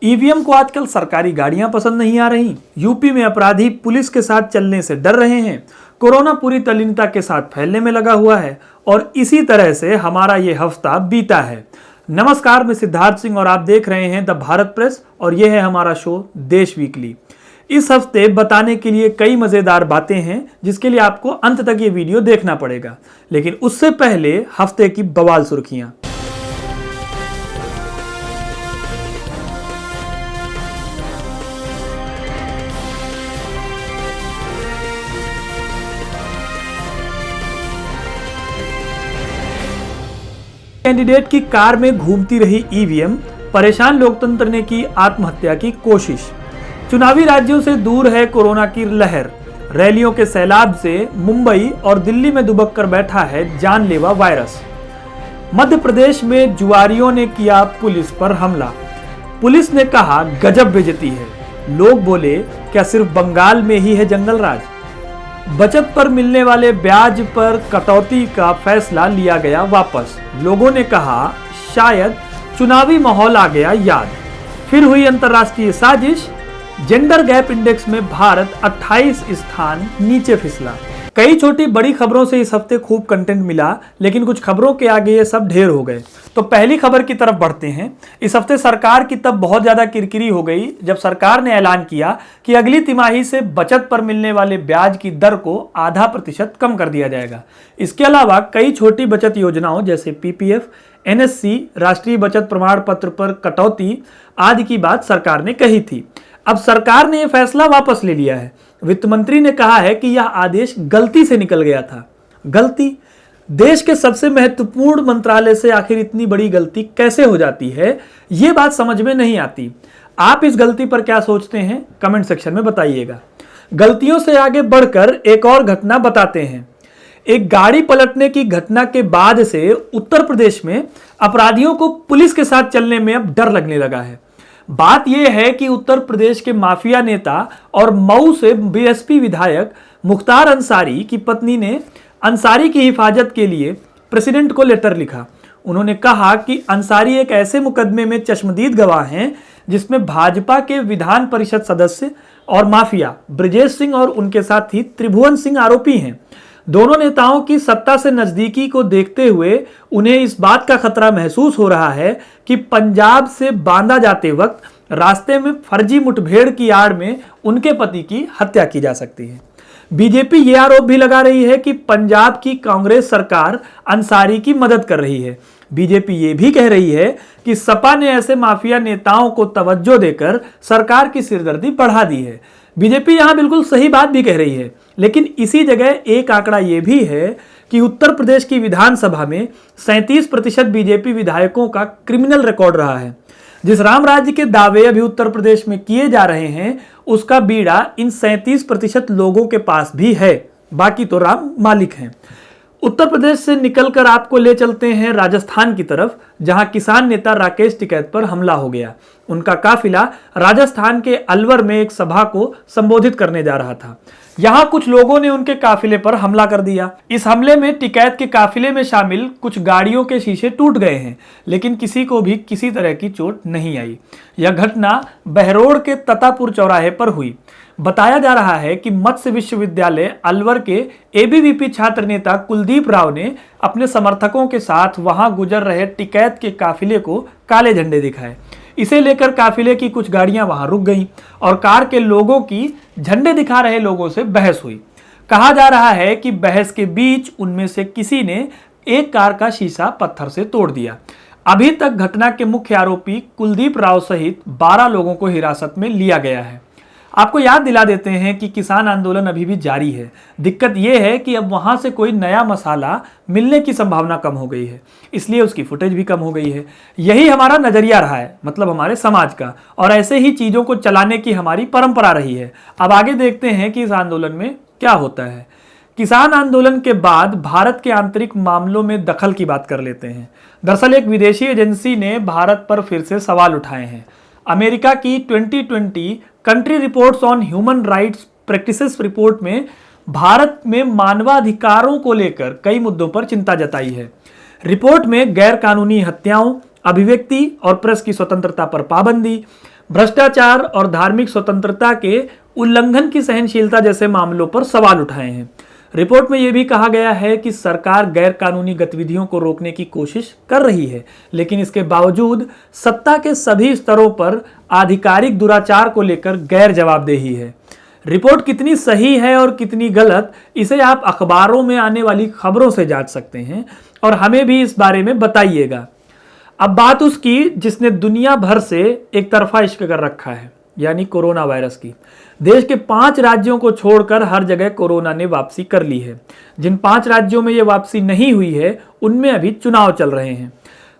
EVM को आजकल सरकारी गाड़ियां पसंद नहीं आ रही। यूपी में अपराधी पुलिस के साथ चलने से डर रहे हैं। कोरोना पूरी तल्लीनता के साथ फैलने में लगा हुआ है और इसी तरह से हमारा ये हफ्ता बीता है। नमस्कार, मैं सिद्धार्थ सिंह और आप देख रहे हैं द भारत प्रेस और यह है हमारा शो देश वीकली। इस हफ्ते बताने के लिए कई मजेदार बातें हैं जिसके लिए आपको अंत तक ये वीडियो देखना पड़ेगा। लेकिन उससे पहले हफ्ते की बवाल सुर्खियां। कैंडिडेट की कार में घूमती रही ईवीएम, परेशान लोकतंत्र ने की आत्महत्या की कोशिश। चुनावी राज्यों से दूर है कोरोना की लहर। रैलियों के सैलाब से मुंबई और दिल्ली में दुबक कर बैठा है जानलेवा वायरस। मध्य प्रदेश में जुआरियों ने किया पुलिस पर हमला। पुलिस ने कहा गजब बेइज्जती है। लोग बोले क्या सिर्फ बंगाल में ही है जंगल राज। बचत पर मिलने वाले ब्याज पर कटौती का फैसला लिया गया वापस। लोगों ने कहा शायद चुनावी माहौल आ गया याद। फिर हुई अंतर्राष्ट्रीय साजिश। जेंडर गैप इंडेक्स में भारत 28 स्थान नीचे फिसला। कई छोटी बड़ी खबरों से इस हफ्ते खूब कंटेंट मिला, लेकिन कुछ खबरों के आगे ये सब ढेर हो गए। तो पहली खबर की तरफ बढ़ते हैं। इस हफ्ते सरकार की तब बहुत ज्यादा किरकिरी हो गई जब सरकार ने ऐलान किया कि अगली तिमाही से बचत पर मिलने वाले ब्याज की दर को आधा% कम कर दिया जाएगा। इसके अलावा कई छोटी बचत योजनाओं जैसे पीपीएफ, एनएससी, राष्ट्रीय बचत प्रमाण पत्र पर कटौती आदि की बात सरकार ने कही थी। अब सरकार ने यह फैसला वापस ले लिया है। वित्त मंत्री ने कहा है कि यह आदेश गलती से निकल गया था। गलती? देश के सबसे महत्वपूर्ण मंत्रालय से आखिर इतनी बड़ी गलती कैसे हो जाती है, यह बात समझ में नहीं आती। आप इस गलती पर क्या सोचते हैं, कमेंट सेक्शन में बताइएगा। गलतियों से आगे बढ़कर एक और घटना बताते हैं। एक गाड़ी पलटने की घटना के बाद से उत्तर प्रदेश में अपराधियों को पुलिस के साथ चलने में अब डर लगने लगा है। बात यह है कि उत्तर प्रदेश के माफिया नेता और मऊ से बीएसपी विधायक मुख्तार अंसारी की पत्नी ने अंसारी की हिफाजत के लिए प्रेसिडेंट को लेटर लिखा। उन्होंने कहा कि अंसारी एक ऐसे मुकदमे में चश्मदीद गवाह हैं जिसमें भाजपा के विधान परिषद सदस्य और माफिया ब्रजेश सिंह और उनके साथी त्रिभुवन सिंह आरोपी हैं। दोनों नेताओं की सत्ता से नजदीकी को देखते हुए उन्हें इस बात का खतरा महसूस हो रहा है कि पंजाब से बांदा जाते वक्त रास्ते में फर्जी मुठभेड़ की आड़ में उनके पति की हत्या की जा सकती है। बीजेपी यह आरोप भी लगा रही है कि पंजाब की कांग्रेस सरकार अंसारी की मदद कर रही है। बीजेपी ये भी कह रही है कि सपा ने ऐसे माफिया नेताओं को तवज्जो देकर सरकार की सिरदर्दी बढ़ा दी है। बीजेपी यहां बिल्कुल सही बात भी कह रही है, लेकिन इसी जगह एक आंकड़ा यह भी है कि उत्तर प्रदेश की विधानसभा में 37% बीजेपी विधायकों का क्रिमिनल रिकॉर्ड रहा है। जिस राम राज्य के दावे अभी उत्तर प्रदेश में किए जा रहे हैं उसका बीड़ा इन 37% लोगों के पास भी है। बाकी तो राम मालिक हैं। उत्तर प्रदेश से निकलकर आपको ले चलते हैं राजस्थान की तरफ, जहां किसान नेता राकेश टिकैत पर हमला हो गया। उनका काफिला राजस्थान के अलवर में एक सभा को संबोधित करने जा रहा था। यहां कुछ लोगों ने उनके काफिले पर हमला कर दिया। इस हमले में टिकैत के काफिले में शामिल कुछ गाड़ियों के शीशे टूट गए हैं, लेकिन किसी को भी किसी तरह की चोट नहीं आई। यह घटना बहरोड़ के ततापुर चौराहे पर हुई। बताया जा रहा है कि मत्स्य विश्वविद्यालय अलवर के एबीवीपी छात्र नेता कुलदीप राव ने अपने समर्थकों के साथ वहां गुजर रहे टिकैत के काफिले को काले झंडे दिखाए। इसे लेकर काफिले की कुछ गाड़ियां वहां रुक गईं और कार के लोगों की झंडे दिखा रहे लोगों से बहस हुई। कहा जा रहा है कि बहस के बीच उनमें से किसी ने एक कार का शीशा पत्थर से तोड़ दिया। अभी तक घटना के मुख्य आरोपी कुलदीप राव सहित 12 लोगों को हिरासत में लिया गया है। आपको याद दिला देते हैं कि किसान आंदोलन अभी भी जारी है। दिक्कत यह है कि अब वहां से कोई नया मसाला मिलने की संभावना कम हो गई है, इसलिए उसकी फुटेज भी कम हो गई है। यही हमारा नजरिया रहा है, मतलब हमारे समाज का, और ऐसे ही चीजों को चलाने की हमारी परंपरा रही है। अब आगे देखते हैं कि इस आंदोलन में क्या होता है। किसान आंदोलन के बाद भारत के आंतरिक मामलों में दखल की बात कर लेते हैं। दरअसल एक विदेशी एजेंसी ने भारत पर फिर से सवाल उठाए हैं। अमेरिका की 2020 country reports on human rights practices report में भारत में मानवाधिकारों को लेकर कई मुद्दों पर चिंता जताई है। रिपोर्ट में गैर कानूनी हत्याओं, अभिव्यक्ति और प्रेस की स्वतंत्रता पर पाबंदी, भ्रष्टाचार और धार्मिक स्वतंत्रता के उल्लंघन की सहनशीलता जैसे मामलों पर सवाल उठाए हैं। रिपोर्ट में यह भी कहा गया है कि सरकार गैर कानूनी गतिविधियों को रोकने की कोशिश कर रही है, लेकिन इसके बावजूद सत्ता के सभी स्तरों पर आधिकारिक दुराचार को लेकर गैर जवाबदेही है। रिपोर्ट कितनी सही है और कितनी गलत, इसे आप अखबारों में आने वाली खबरों से जांच सकते हैं और हमें भी इस बारे में बताइएगा। अब बात उसकी जिसने दुनिया भर से एक तरफा इश्क कर रखा है, यानी कोरोना वायरस की। देश के 5 राज्यों को छोड़कर हर जगह कोरोना ने वापसी कर ली है। जिन 5 राज्यों में यह वापसी नहीं हुई है उनमें अभी चुनाव चल रहे हैं।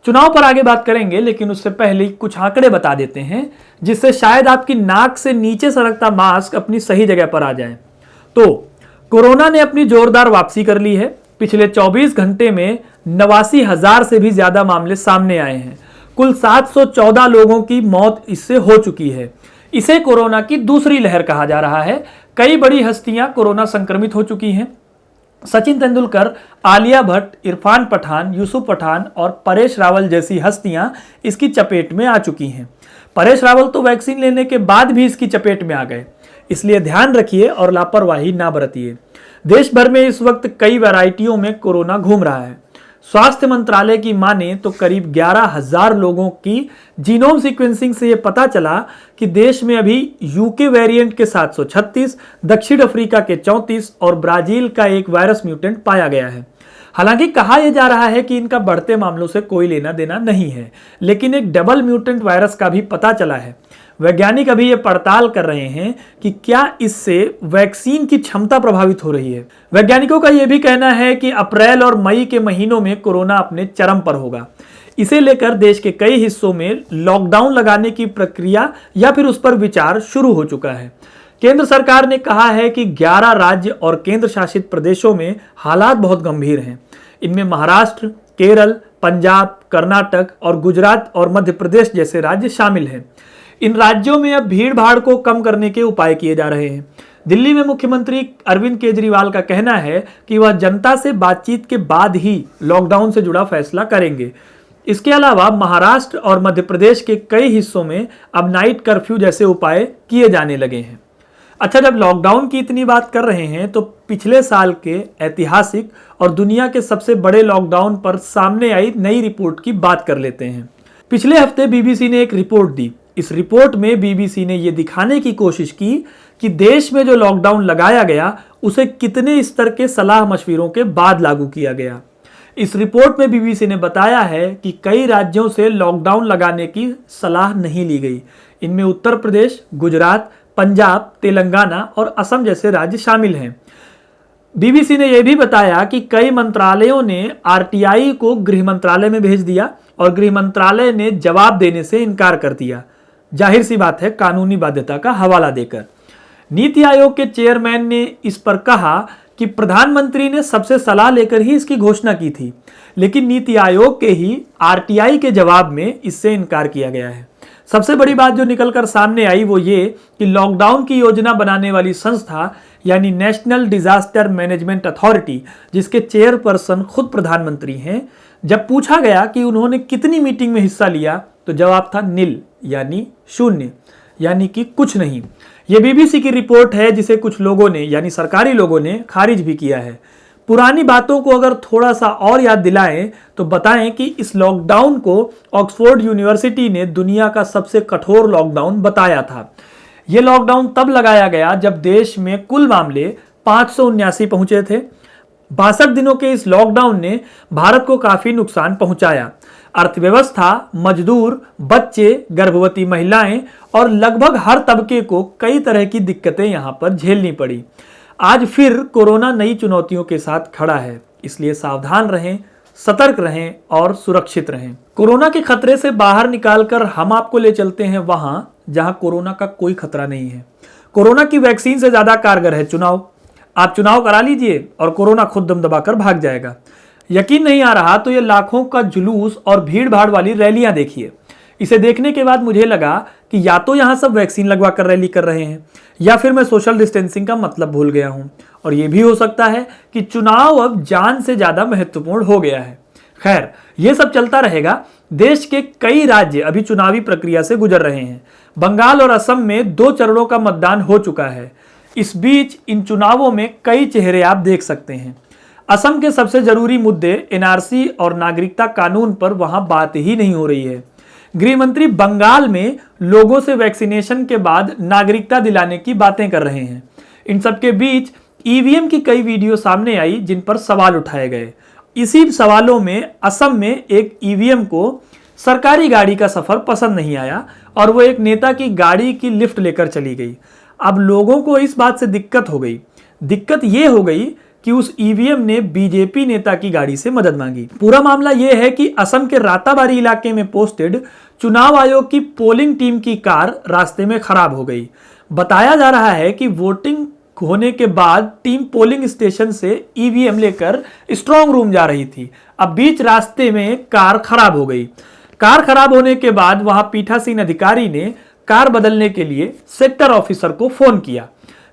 चुनाव पर आगे बात करेंगे, लेकिन उससे पहले कुछ आंकड़े बता देते हैं जिससे शायद आपकी नाक से नीचे सरकता मास्क अपनी सही जगह पर आ जाए। तो कोरोना ने अपनी जोरदार वापसी कर ली है। पिछले 24 घंटे में 89,000 से भी ज्यादा मामले सामने आए हैं। कुल 714 लोगों की मौत इससे हो चुकी है। इसे कोरोना की दूसरी लहर कहा जा रहा है। कई बड़ी हस्तियां कोरोना संक्रमित हो चुकी हैं। सचिन तेंदुलकर, आलिया भट्ट, इरफान पठान, यूसुफ पठान और परेश रावल जैसी हस्तियां इसकी चपेट में आ चुकी हैं। परेश रावल तो वैक्सीन लेने के बाद भी इसकी चपेट में आ गए, इसलिए ध्यान रखिए और लापरवाही ना बरतिए। देश भर में इस वक्त कई वैरायटियों में कोरोना घूम रहा है। स्वास्थ्य मंत्रालय की माने तो करीब 11,000 लोगों की जीनोम सीक्वेंसिंग से यह पता चला कि देश में अभी यूके वेरिएंट के 736, दक्षिण अफ्रीका के 34 और ब्राजील का एक वायरस म्यूटेंट पाया गया है। हालांकि कहा यह जा रहा है कि इनका बढ़ते मामलों से कोई लेना देना नहीं है, लेकिन एक डबल म्यूटेंट वायरस का भी पता चला है। वैज्ञानिक अभी ये पड़ताल कर रहे हैं कि क्या इससे वैक्सीन की क्षमता प्रभावित हो रही है। वैज्ञानिकों का यह भी कहना है कि अप्रैल और मई के महीनों में कोरोना अपने चरम पर होगा। इसे लेकर देश के कई हिस्सों में लॉकडाउन लगाने की प्रक्रिया या फिर उस पर विचार शुरू हो चुका है। केंद्र सरकार ने कहा है कि 11 राज्य और केंद्र शासित प्रदेशों में हालात बहुत गंभीर हैं। इनमें महाराष्ट्र, केरल, पंजाब, कर्नाटक और गुजरात और मध्य प्रदेश जैसे राज्य शामिल हैं। इन राज्यों में अब भीड़ भाड़ को कम करने के उपाय किए जा रहे हैं। दिल्ली में मुख्यमंत्री अरविंद केजरीवाल का कहना है कि वह जनता से बातचीत के बाद ही लॉकडाउन से जुड़ा फैसला करेंगे। इसके अलावा महाराष्ट्र और मध्य प्रदेश के कई हिस्सों में अब नाइट कर्फ्यू जैसे उपाय किए जाने लगे हैं। अच्छा, जब लॉकडाउन की इतनी बात कर रहे हैं तो पिछले साल के ऐतिहासिक और दुनिया के सबसे बड़े लॉकडाउन पर सामने आई नई रिपोर्ट की बात कर लेते हैं। पिछले हफ्ते बीबीसी ने एक रिपोर्ट दी। इस रिपोर्ट में बीबीसी ने यह दिखाने की कोशिश की कि देश में जो लॉकडाउन लगाया गया उसे कितने स्तर के सलाह मशविरों के बाद लागू किया गया। इस रिपोर्ट में बीबीसी ने बताया है कि कई राज्यों से लॉकडाउन लगाने की सलाह नहीं ली गई। इनमें उत्तर प्रदेश, गुजरात, पंजाब, तेलंगाना और असम जैसे राज्य शामिल हैं। बीबीसी ने यह भी बताया कि कई मंत्रालयों ने आरटीआई को गृह मंत्रालय में भेज दिया और गृह मंत्रालय ने जवाब देने से इनकार कर दिया। जाहिर सी बात है, कानूनी बाध्यता का हवाला देकर। नीति आयोग के चेयरमैन ने इस पर कहा कि प्रधानमंत्री ने सबसे सलाह लेकर ही इसकी घोषणा की थी, लेकिन नीति आयोग के ही आरटीआई के जवाब में इससे इनकार किया गया है। सबसे बड़ी बात जो निकलकर सामने आई वो ये कि लॉकडाउन की योजना बनाने वाली संस्था यानी नेशनल डिजास्टर मैनेजमेंट अथॉरिटी, जिसके चेयरपर्सन खुद प्रधानमंत्री हैं, जब पूछा गया कि उन्होंने कितनी मीटिंग में हिस्सा लिया तो जवाब था नील, यानी शून्य, यानी कि कुछ नहीं। यह बीबीसी की रिपोर्ट है जिसे कुछ लोगों ने यानी सरकारी लोगों ने खारिज भी किया है। पुरानी बातों को अगर थोड़ा सा और याद दिलाएं तो बताएं कि इस लॉकडाउन को ऑक्सफोर्ड यूनिवर्सिटी ने दुनिया का सबसे कठोर लॉकडाउन बताया था। यह लॉकडाउन तब लगाया गया जब देश में कुल मामले 579 पहुंचे थे। 62 दिनों के इस लॉकडाउन ने भारत को काफी नुकसान पहुंचाया। अर्थव्यवस्था, मजदूर, बच्चे, गर्भवती महिलाएं और लगभग हर तबके को कई तरह की दिक्कतें यहां पर झेलनी पड़ी। आज फिर कोरोना नई चुनौतियों के साथ खड़ा है, इसलिए सावधान रहें, सतर्क रहें और सुरक्षित रहें। कोरोना के खतरे से बाहर निकालकर हम आपको ले चलते हैं वहां जहां कोरोना का कोई खतरा नहीं है। कोरोना की वैक्सीन से ज्यादा कारगर है चुनाव। आप चुनाव करा लीजिए और कोरोना खुद दम दबाकर भाग जाएगा। यकीन नहीं आ रहा तो ये लाखों का जुलूस और भीड़ भाड़ वाली रैलियां देखिए। इसे देखने के बाद मुझे लगा कि या तो यहां सब वैक्सीन लगवा कर रैली कर रहे हैं या फिर मैं सोशल डिस्टेंसिंग का मतलब भूल गया हूं, और यह भी हो सकता है कि चुनाव अब जान से ज्यादा महत्वपूर्ण हो गया है। खैर, यह सब चलता रहेगा। देश के कई राज्य अभी चुनावी प्रक्रिया से गुजर रहे हैं। बंगाल और असम में 2 चरणों का मतदान हो चुका है। इस बीच इन चुनावों में कई चेहरे आप देख सकते हैं। असम के सबसे जरूरी मुद्दे एनआरसी और नागरिकता कानून पर वहां बात ही नहीं हो रही है। गृह मंत्री बंगाल में लोगों से वैक्सीनेशन के बाद नागरिकता दिलाने की बातें कर रहे हैं। इन सबके बीच ईवीएम की कई वीडियो सामने आई जिन पर सवाल उठाए गए। इसी सवालों में असम में एक ईवीएम को सरकारी गाड़ी का सफर पसंद नहीं आया और वो एक नेता की गाड़ी की लिफ्ट लेकर चली गई। अब लोगों को इस बात से दिक्कत हो गई। दिक्कत ये हो गई कि उस ईवीएम ने बीजेपी नेता की गाड़ी से मदद मांगी। पूरा मामला यह है कि असम के राताबारी इलाके में पोस्टेड चुनाव आयोग की पोलिंग टीम की कार रास्ते में खराब हो गई। बताया जा रहा है कि वोटिंग होने के बाद टीम पोलिंग स्टेशन से ईवीएम लेकर स्ट्रांग रूम जा रही थी। अब बीच रास्ते में कार खराब हो गई। कार खराब होने के बाद वहां पीठासीन अधिकारी ने कार बदलने के लिए सेक्टर ऑफिसर को फोन किया,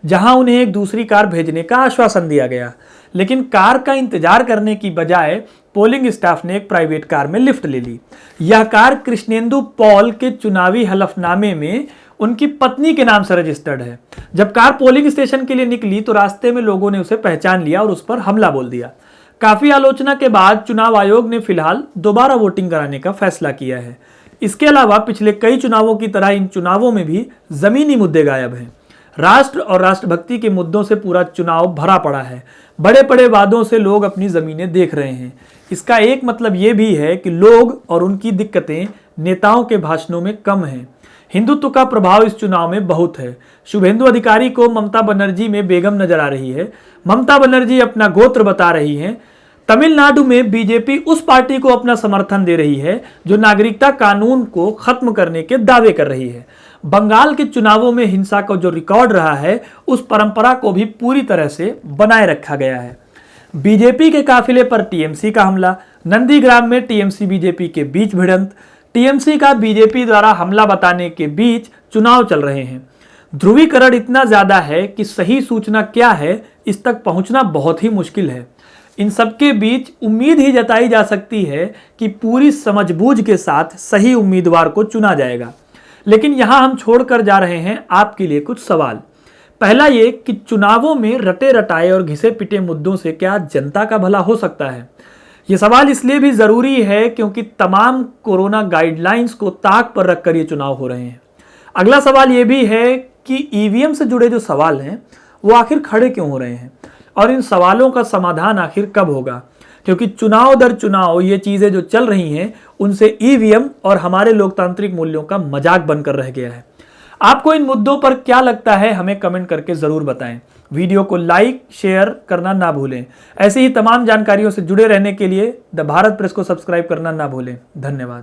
जहां उन्हें एक दूसरी कार भेजने का आश्वासन दिया गया। लेकिन कार का इंतजार करने की बजाय पोलिंग स्टाफ ने एक प्राइवेट कार में लिफ्ट ले ली। यह कार कृष्णेंदु पॉल के चुनावी हलफनामे में उनकी पत्नी के नाम से रजिस्टर्ड है। जब कार पोलिंग स्टेशन के लिए निकली तो रास्ते में लोगों ने उसे पहचान लिया और उस पर हमला बोल दिया। काफी आलोचना के बाद चुनाव आयोग ने फिलहाल दोबारा वोटिंग कराने का फैसला किया है। इसके अलावा पिछले कई चुनावों की तरह इन चुनावों में भी जमीनी मुद्दे गायब हैं। राष्ट्र और राष्ट्रभक्ति के मुद्दों से पूरा चुनाव भरा पड़ा है। बड़े बड़े वादों से लोग अपनी जमीनें देख रहे हैं। इसका एक मतलब यह भी है कि लोग और उनकी दिक्कतें नेताओं के भाषणों में कम हैं। हिंदुत्व का प्रभाव इस चुनाव में बहुत है। शुभेंदु अधिकारी को ममता बनर्जी में बेगम नजर आ रही है। ममता बनर्जी अपना गोत्र बता रही हैं। तमिलनाडु में बीजेपी उस पार्टी को अपना समर्थन दे रही है जो नागरिकता कानून को खत्म करने के दावे कर रही है। बंगाल के चुनावों में हिंसा का जो रिकॉर्ड रहा है उस परंपरा को भी पूरी तरह से बनाए रखा गया है। बीजेपी के काफिले पर टीएमसी का हमला, नंदीग्राम में टीएमसी बीजेपी के बीच भिड़ंत, टीएमसी का बीजेपी द्वारा हमला बताने के बीच चुनाव चल रहे हैं। ध्रुवीकरण इतना ज्यादा है कि सही सूचना क्या है इस तक पहुंचना बहुत ही मुश्किल है। इन सबके बीच उम्मीद ही जताई जा सकती है कि पूरी समझबूझ के साथ सही उम्मीदवार को चुना जाएगा। लेकिन यहां हम छोड़कर जा रहे हैं आपके लिए कुछ सवाल। पहला ये कि चुनावों में रटे रटाए और घिसे पिटे मुद्दों से क्या जनता का भला हो सकता है? ये सवाल इसलिए भी जरूरी है क्योंकि तमाम कोरोना गाइडलाइंस को ताक पर रखकर ये चुनाव हो रहे हैं। अगला सवाल ये भी है कि ईवीएम से जुड़े जो सवाल हैं वो आखिर खड़े क्यों हो रहे हैं और इन सवालों का समाधान आखिर कब होगा? क्योंकि चुनाव दर चुनाव ये चीजें जो चल रही हैं उनसे ईवीएम और हमारे लोकतांत्रिक मूल्यों का मजाक बनकर रह गया है। आपको इन मुद्दों पर क्या लगता है हमें कमेंट करके जरूर बताएं। वीडियो को लाइक शेयर करना ना भूलें। ऐसी ही तमाम जानकारियों से जुड़े रहने के लिए द भारत प्रेस को सब्सक्राइब करना ना भूलें। धन्यवाद।